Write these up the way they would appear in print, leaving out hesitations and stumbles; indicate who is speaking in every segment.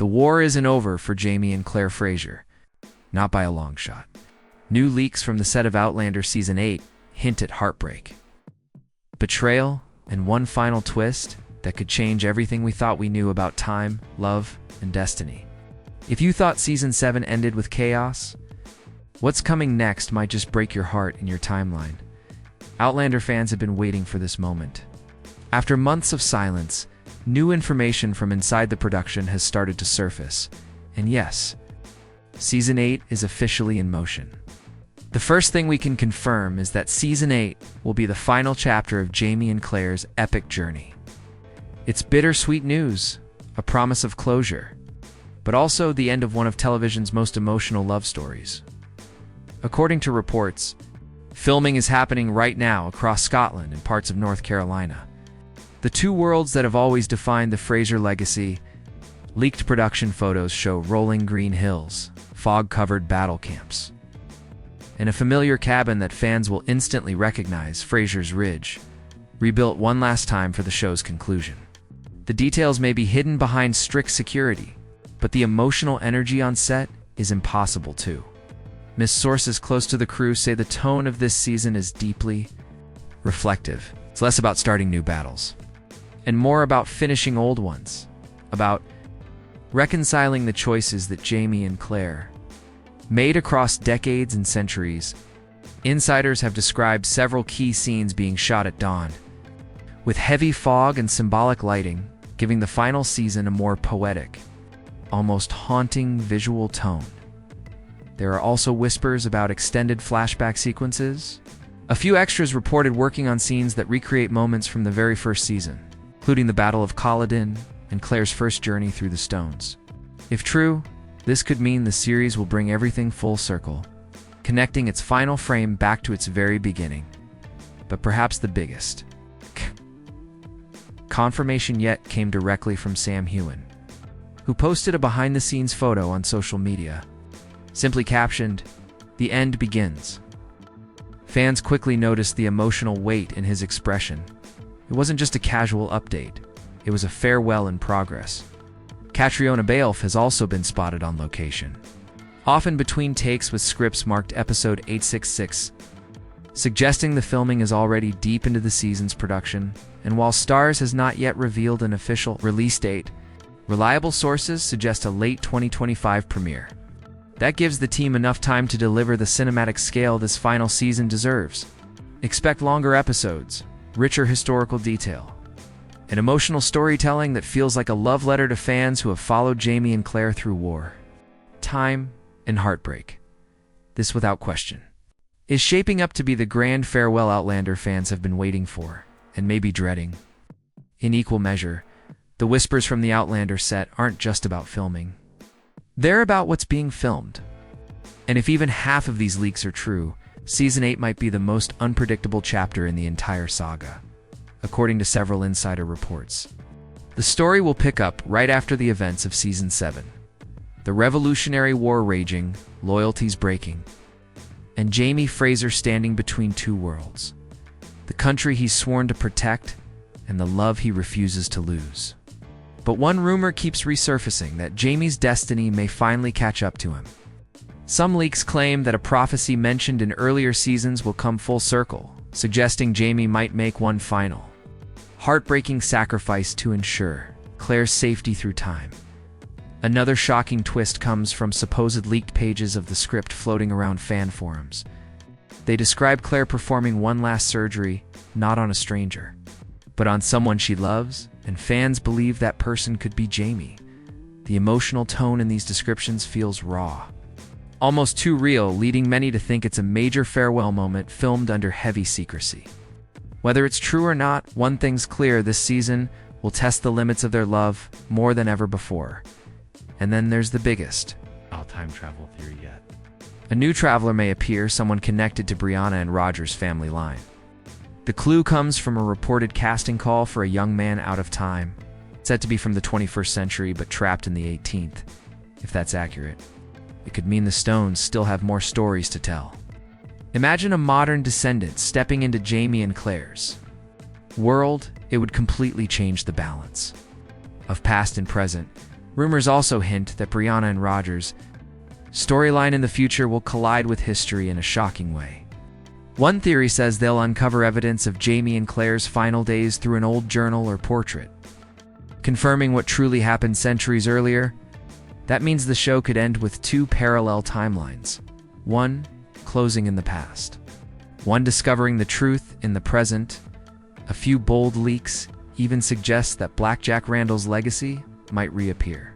Speaker 1: The war isn't over for Jamie and Claire Fraser. Not by a long shot. New leaks from the set of Outlander Season 8 hint at heartbreak, betrayal, and one final twist that could change everything we thought we knew about time, love, and destiny. If you thought Season 7 ended with chaos, what's coming next might just break your heart in your timeline. Outlander fans have been waiting for this moment. After months of silence, new information from inside the production has started to surface. And yes, Season 8 is officially in motion. The first thing we can confirm is that Season 8 will be the final chapter of Jamie and Claire's epic journey. It's bittersweet news, a promise of closure, but also the end of one of television's most emotional love stories. According to reports, filming is happening right now across Scotland and parts of North Carolina. The two worlds that have always defined the Fraser legacy. Leaked production photos show rolling green hills, fog-covered battle camps, and a familiar cabin that fans will instantly recognize, Fraser's Ridge, rebuilt one last time for the show's conclusion. The details may be hidden behind strict security, but the emotional energy on set is impossible too. Sources close to the crew say the tone of this season is deeply reflective. It's less about starting new battles, and more about finishing old ones, about reconciling the choices that Jamie and Claire made across decades and centuries. Insiders have described several key scenes being shot at dawn, with heavy fog and symbolic lighting, giving the final season a more poetic, almost haunting visual tone. There are also whispers about extended flashback sequences. A few extras reported working on scenes that recreate moments from the very first season, including the Battle of Culloden and Claire's first journey through the Stones. If true, this could mean the series will bring everything full circle, connecting its final frame back to its very beginning. But perhaps the biggest confirmation yet came directly from Sam Heughan, who posted a behind-the-scenes photo on social media, simply captioned, "The end begins." Fans quickly noticed the emotional weight in his expression. It wasn't just a casual update, it was a farewell in progress. Caitríona Balfe has also been spotted on location, often between takes with scripts marked Episode 866, suggesting the filming is already deep into the season's production. And while Starz has not yet revealed an official release date, reliable sources suggest a late 2025 premiere. That gives the team enough time to deliver the cinematic scale this final season deserves. Expect longer episodes, richer historical detail, and emotional storytelling that feels like a love letter to fans who have followed Jamie and Claire through war, time, and heartbreak. This, without question, is shaping up to be the grand farewell Outlander fans have been waiting for, and maybe dreading. In equal measure, the whispers from the Outlander set aren't just about filming. They're about what's being filmed. And if even half of these leaks are true, Season 8 might be the most unpredictable chapter in the entire saga, according to several insider reports. The story will pick up right after the events of Season 7. The Revolutionary War raging, loyalties breaking, and Jamie Fraser standing between two worlds. The country he's sworn to protect, and the love he refuses to lose. But one rumor keeps resurfacing that Jamie's destiny may finally catch up to him. Some leaks claim that a prophecy mentioned in earlier seasons will come full circle, suggesting Jamie might make one final, heartbreaking sacrifice to ensure Claire's safety through time. Another shocking twist comes from supposed leaked pages of the script floating around fan forums. They describe Claire performing one last surgery, not on a stranger, but on someone she loves, and fans believe that person could be Jamie. The emotional tone in these descriptions feels raw, almost too real, leading many to think it's a major farewell moment filmed under heavy secrecy. Whether it's true or not, one thing's clear: this season will test the limits of their love more than ever before. And then there's the biggest
Speaker 2: time travel theory yet.
Speaker 1: A new traveler may appear, someone connected to Brianna and Roger's family line. The clue comes from a reported casting call for a young man out of time, said to be from the 21st century but trapped in the 18th. If that's accurate, it could mean the Stones still have more stories to tell. Imagine a modern descendant stepping into Jamie and Claire's world. It would completely change the balance of past and present, Rumors also hint that Brianna and Roger's storyline in the future will collide with history in a shocking way. One theory says they'll uncover evidence of Jamie and Claire's final days through an old journal or portrait, confirming what truly happened centuries earlier. That means the show could end with two parallel timelines, one closing in the past, one discovering the truth in the present. A few bold leaks even suggest that Blackjack Randall's legacy might reappear.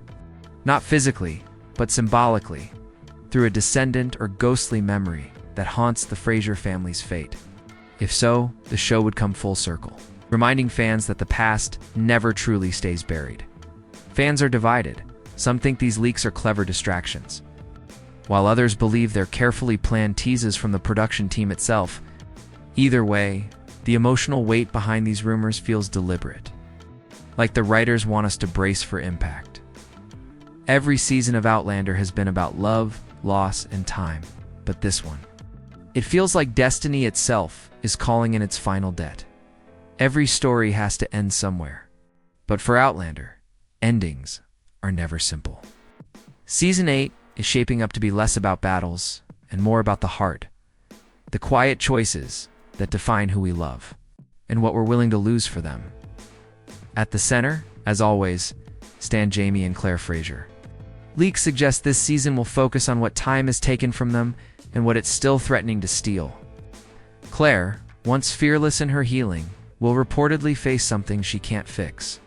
Speaker 1: Not physically, but symbolically, through a descendant or ghostly memory that haunts the Fraser family's fate. If so, the show would come full circle, reminding fans that the past never truly stays buried. Fans are divided. Some think these leaks are clever distractions, while others believe they're carefully planned teases from the production team itself. Either way, the emotional weight behind these rumors feels deliberate, like the writers want us to brace for impact. Every season of Outlander has been about love, loss, and time, but this one, it feels like destiny itself is calling in its final debt. Every story has to end somewhere. But for Outlander, endings are never simple. Season 8 is shaping up to be less about battles and more about the heart, the quiet choices that define who we love, and what we're willing to lose for them. At the center, as always, stand Jamie and Claire Fraser. Leaks suggest this season will focus on what time has taken from them and what it's still threatening to steal. Claire, once fearless in her healing, will reportedly face something she can't fix: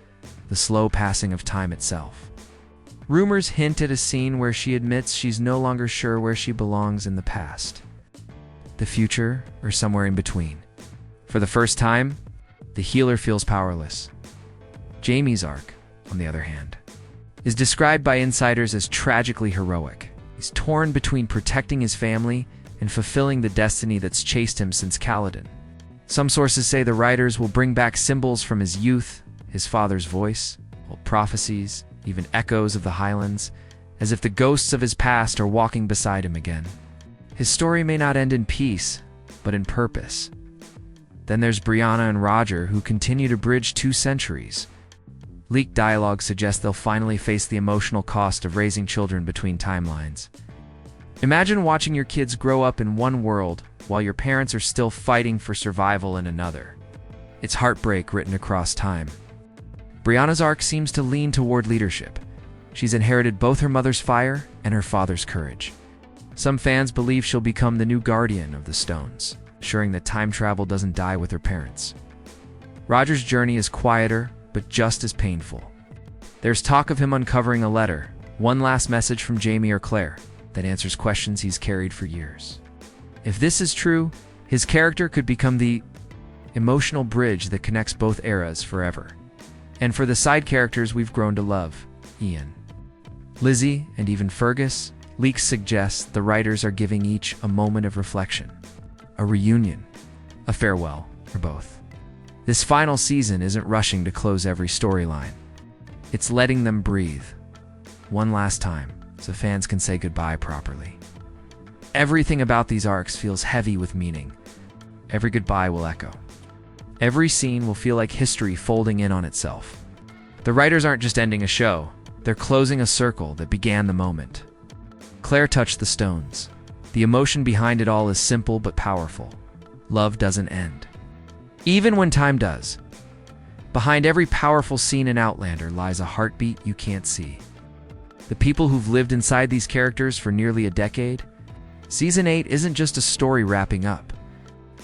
Speaker 1: the slow passing of time itself. Rumors hint at a scene where she admits she's no longer sure where she belongs in the past, the future, or somewhere in between. For the first time, the healer feels powerless. Jamie's arc, on the other hand, is described by insiders as tragically heroic. He's torn between protecting his family and fulfilling the destiny that's chased him since Caledon. Some sources say the writers will bring back symbols from his youth, his father's voice, old prophecies, even echoes of the Highlands, as if the ghosts of his past are walking beside him again. His story may not end in peace, but in purpose. Then there's Brianna and Roger, who continue to bridge 2 centuries. Leaked dialogue suggests they'll finally face the emotional cost of raising children between timelines. Imagine watching your kids grow up in one world while your parents are still fighting for survival in another. It's heartbreak written across time. Brianna's arc seems to lean toward leadership. She's inherited both her mother's fire and her father's courage. Some fans believe she'll become the new guardian of the stones, ensuring that time travel doesn't die with her parents. Roger's journey is quieter, but just as painful. There's talk of him uncovering a letter, one last message from Jamie or Claire, that answers questions he's carried for years. If this is true, his character could become the emotional bridge that connects both eras forever. And for the side characters we've grown to love, Ian, Lizzie, and even Fergus, leaks suggest the writers are giving each a moment of reflection, a reunion, a farewell, or both. This final season isn't rushing to close every storyline. It's letting them breathe one last time so fans can say goodbye properly. Everything about these arcs feels heavy with meaning. Every goodbye will echo. Every scene will feel like history folding in on itself. The writers aren't just ending a show, they're closing a circle that began the moment. Claire touched the stones. The emotion behind it all is simple but powerful. Love doesn't end, even when time does. Behind every powerful scene in Outlander lies a heartbeat you can't see. The people who've lived inside these characters for nearly a decade. Season 8 isn't just a story wrapping up.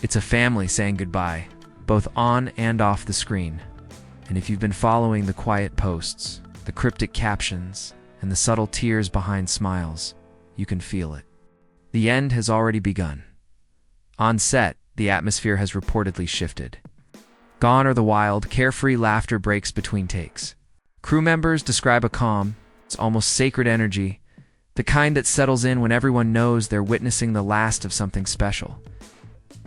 Speaker 1: It's a family saying goodbye, both on and off the screen. And if you've been following the quiet posts, the cryptic captions, and the subtle tears behind smiles, you can feel it. The end has already begun. On set, the atmosphere has reportedly shifted. Gone are the wild, carefree laughter breaks between takes. Crew members describe a calm, it's almost sacred energy, the kind that settles in when everyone knows they're witnessing the last of something special.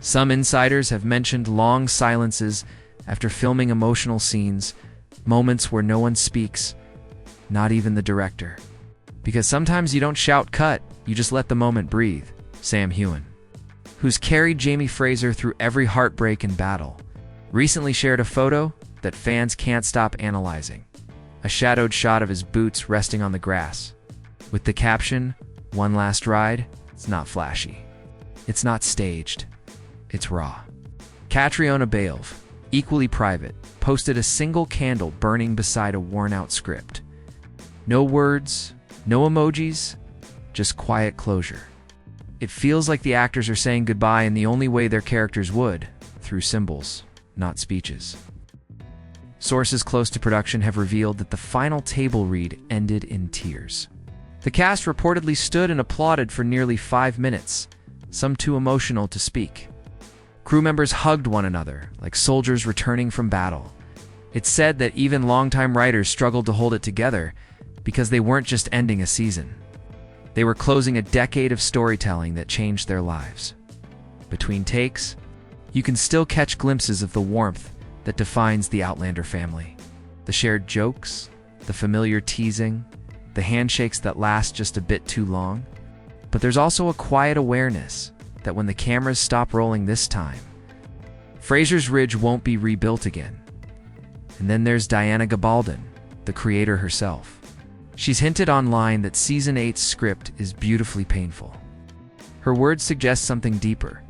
Speaker 1: Some insiders have mentioned long silences after filming emotional scenes, moments where no one speaks, not even the director. Because sometimes you don't shout cut, you just let the moment breathe. Sam Heughan, who's carried Jamie Fraser through every heartbreak and battle, recently shared a photo that fans can't stop analyzing. a shadowed shot of his boots resting on the grass. With the caption, "One last ride," it's not flashy. It's not staged. It's raw. Caitríona Balfe, equally private, posted a single candle burning beside a worn-out script. No words, no emojis, just quiet closure. It feels like the actors are saying goodbye in the only way their characters would, through symbols, not speeches. Sources close to production have revealed that the final table read ended in tears. The cast reportedly stood and applauded for nearly 5 minutes, some too emotional to speak. Crew members hugged one another, like soldiers returning from battle. It's said that even longtime writers struggled to hold it together because they weren't just ending a season. They were closing a decade of storytelling that changed their lives. Between takes, you can still catch glimpses of the warmth that defines the Outlander family. The shared jokes, the familiar teasing, the handshakes that last just a bit too long. But there's also a quiet awareness that when the cameras stop rolling this time, Fraser's Ridge won't be rebuilt again. And then there's Diana Gabaldon, the creator herself. She's hinted online that Season 8's script is beautifully painful. Her words suggest something deeper,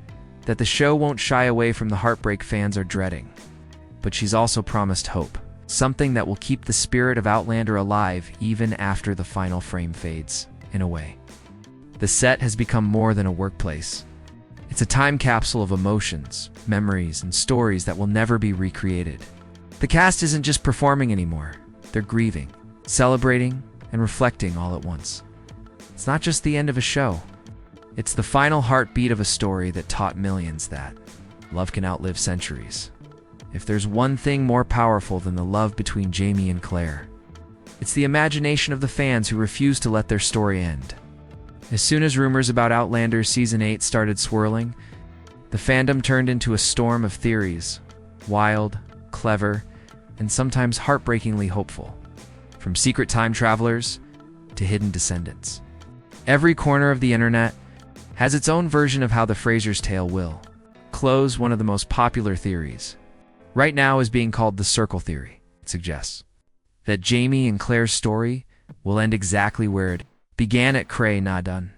Speaker 1: that the show won't shy away from the heartbreak fans are dreading. But she's also promised hope, something that will keep the spirit of Outlander alive even after the final frame fades, in a way. The set has become more than a workplace. It's a time capsule of emotions, memories, and stories that will never be recreated. The cast isn't just performing anymore. They're grieving, celebrating, and reflecting all at once. It's not just the end of a show. It's the final heartbeat of a story that taught millions that love can outlive centuries. If there's one thing more powerful than the love between Jamie and Claire, it's the imagination of the fans who refuse to let their story end. As soon as rumors about Outlander Season 8 started swirling, the fandom turned into a storm of theories, wild, clever, and sometimes heartbreakingly hopeful. From secret time travelers to hidden descendants. Every corner of the internet has its own version of how the Fraser's tale will close. One of the most popular theories right now is being called the Circle Theory. It suggests that Jamie and Claire's story will end exactly where it began at Cray Na Dun.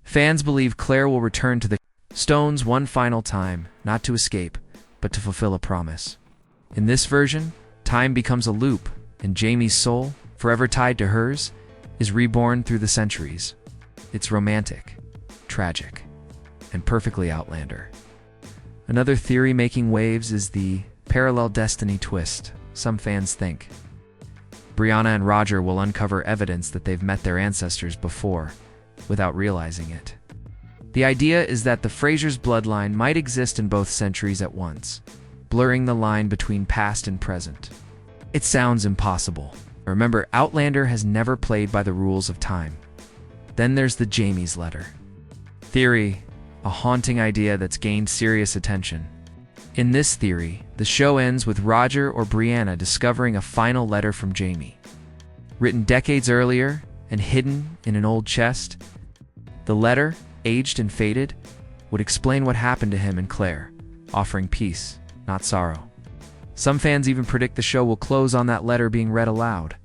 Speaker 1: Fans believe Claire will return to the stones one final time, not to escape, but to fulfill a promise. In this version, time becomes a loop, and Jamie's soul, forever tied to hers, is reborn through the centuries. It's romantic, tragic, and perfectly Outlander. Another theory making waves is the parallel destiny twist. Some fans think Brianna and Roger will uncover evidence that they've met their ancestors before, without realizing it. The idea is that the Fraser's bloodline might exist in both centuries at once, blurring the line between past and present. It sounds impossible. Remember, Outlander has never played by the rules of time. Then there's the Jamie's letter theory, a haunting idea that's gained serious attention. In this theory, the show ends with Roger or Brianna discovering a final letter from Jamie. Written decades earlier and hidden in an old chest, the letter, aged and faded, would explain what happened to him and Claire, offering peace, not sorrow. Some fans even predict the show will close on that letter being read aloud,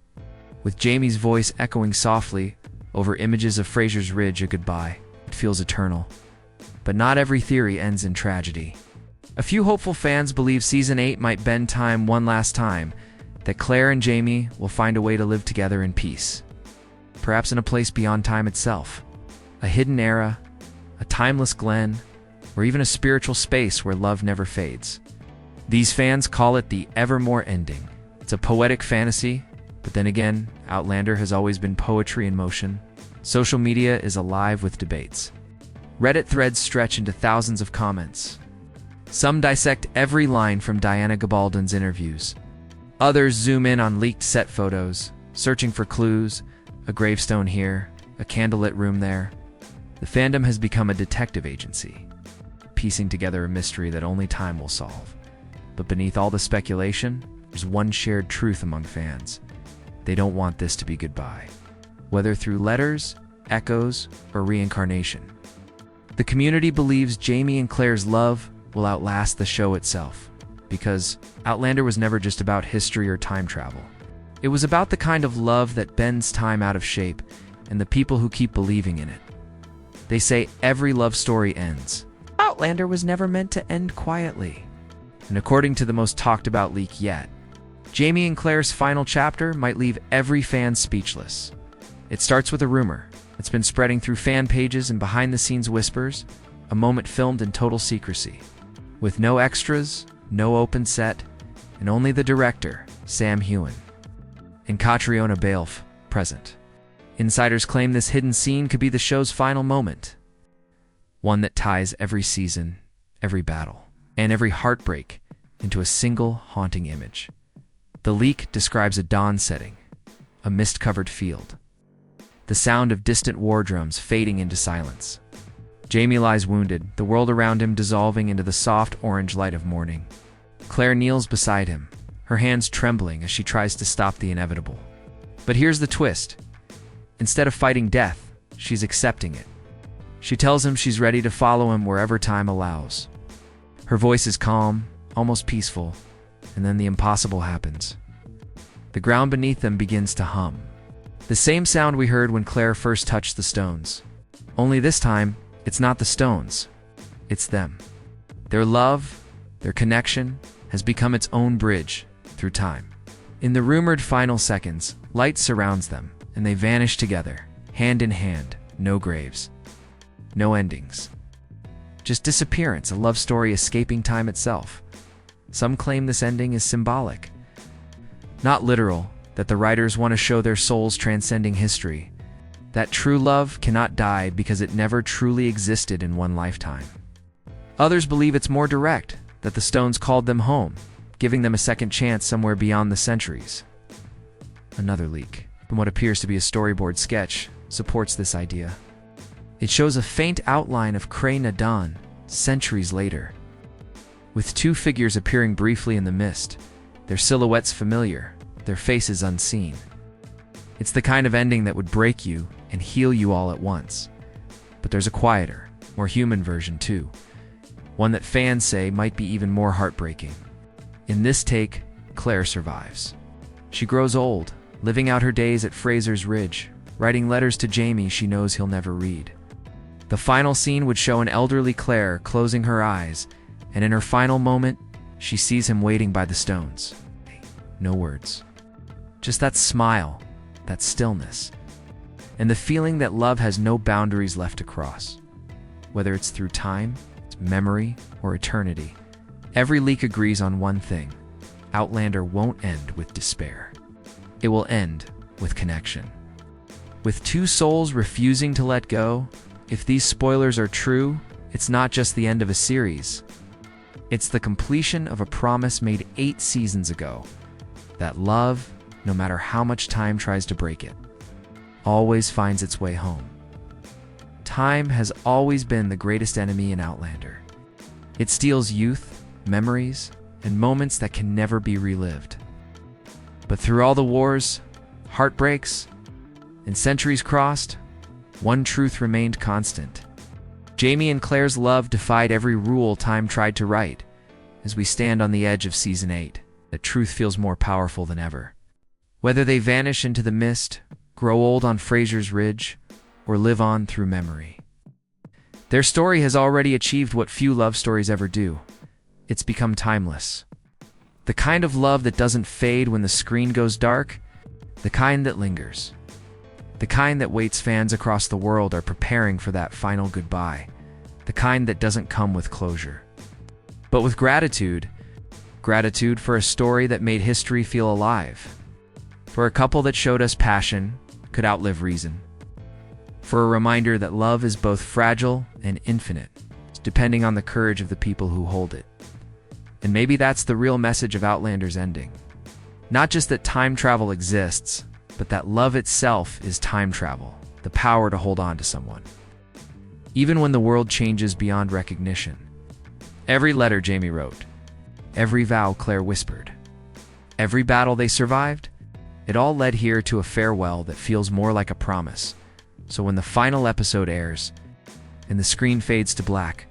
Speaker 1: with Jamie's voice echoing softly over images of Fraser's Ridge a goodbye. It feels eternal. But not every theory ends in tragedy. A few hopeful fans believe Season 8 might bend time one last time, that Claire and Jamie will find a way to live together in peace. Perhaps in a place beyond time itself. A hidden era, a timeless glen, or even a spiritual space where love never fades. These fans call it the Evermore ending. It's a poetic fantasy, but then again, Outlander has always been poetry in motion. Social media is alive with debates. Reddit threads stretch into thousands of comments. Some dissect every line from Diana Gabaldon's interviews. Others zoom in on leaked set photos, searching for clues, a gravestone here, a candlelit room there. The fandom has become a detective agency, piecing together a mystery that only time will solve. But beneath all the speculation, there's one shared truth among fans. They don't want this to be goodbye, whether through letters, echoes, or reincarnation. The community believes Jamie and Claire's love will outlast the show itself, because Outlander was never just about history or time travel. It was about the kind of love that bends time out of shape and the people who keep believing in it. They say every love story ends. Outlander was never meant to end quietly. And according to the most talked about leak yet, Jamie and Claire's final chapter might leave every fan speechless. It starts with a rumor. It's been spreading through fan pages and behind-the-scenes whispers, a moment filmed in total secrecy. With no extras, no open set, and only the director, Sam Heughan and Caitríona Balfe, present. Insiders claim this hidden scene could be the show's final moment, one that ties every season, every battle, and every heartbreak into a single haunting image. The leak describes a dawn setting, a mist-covered field, the sound of distant war drums fading into silence. Jamie lies wounded, the world around him dissolving into the soft orange light of morning. Claire kneels beside him, her hands trembling as she tries to stop the inevitable. But here's the twist. Instead of fighting death, she's accepting it. She tells him she's ready to follow him wherever time allows. Her voice is calm, almost peaceful, and then the impossible happens. The ground beneath them begins to hum. The same sound we heard when Claire first touched the stones. Only this time, it's not the stones. It's them. Their love, their connection, has become its own bridge through time. In the rumored final seconds, light surrounds them, and they vanish together, hand in hand, no graves, no endings. Just disappearance, a love story escaping time itself. Some claim this ending is symbolic, not literal, that the writers want to show their souls transcending history, that true love cannot die because it never truly existed in one lifetime. Others believe it's more direct, that the stones called them home, giving them a second chance somewhere beyond the centuries. Another leak, from what appears to be a storyboard sketch, supports this idea. It shows a faint outline of Cré na Dán, centuries later, with two figures appearing briefly in the mist, their silhouettes familiar, their faces unseen. It's the kind of ending that would break you and heal you all at once. But there's a quieter, more human version too, one that fans say might be even more heartbreaking. In this take, Claire survives. She grows old, living out her days at Fraser's Ridge, writing letters to Jamie she knows he'll never read. The final scene would show an elderly Claire closing her eyes, and in her final moment, she sees him waiting by the stones. No words. Just that smile, that stillness, and the feeling that love has no boundaries left to cross. Whether it's through time, memory, or eternity, every leak agrees on one thing. Outlander won't end with despair. It will end with connection. With two souls refusing to let go, if these spoilers are true, it's not just the end of a series. It's the completion of a promise made 8 seasons ago, that love, no matter how much time tries to break it, always finds its way home. Time has always been the greatest enemy in Outlander. It steals youth, memories, and moments that can never be relived. But through all the wars, heartbreaks, and centuries crossed, one truth remained constant. Jamie and Claire's love defied every rule time tried to write. As we stand on the edge of Season 8, that truth feels more powerful than ever. Whether they vanish into the mist, grow old on Fraser's Ridge, or live on through memory, their story has already achieved what few love stories ever do. It's become timeless. The kind of love that doesn't fade when the screen goes dark, the kind that lingers. The kind that waits. Fans across the world are preparing for that final goodbye, the kind that doesn't come with closure, but with gratitude for a story that made history feel alive, for a couple that showed us passion could outlive reason, for a reminder that love is both fragile and infinite, depending on the courage of the people who hold it. And maybe that's the real message of Outlander's ending. Not just that time travel exists, but that love itself is time travel, the power to hold on to someone, even when the world changes beyond recognition. Every letter Jamie wrote, every vow Claire whispered, every battle they survived, it all led here to a farewell that feels more like a promise. So when the final episode airs and the screen fades to black,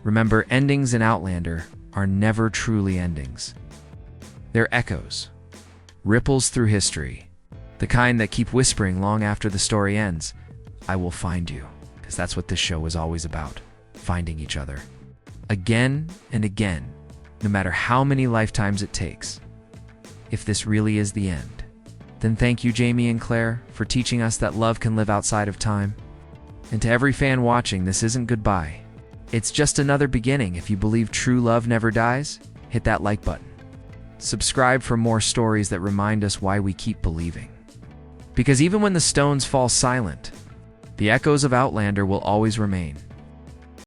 Speaker 1: remember, endings in Outlander are never truly endings. They're echoes, Ripples through history. The kind that keep whispering long after the story ends. I will find you. Because that's what this show was always about. Finding each other. Again and again. No matter how many lifetimes it takes. If this really is the end, then thank you, Jamie and Claire, for teaching us that love can live outside of time. And to every fan watching, this isn't goodbye. It's just another beginning. If you believe true love never dies, hit that like button. Subscribe for more stories that remind us why we keep believing. Because even when the stones fall silent, the echoes of Outlander will always remain.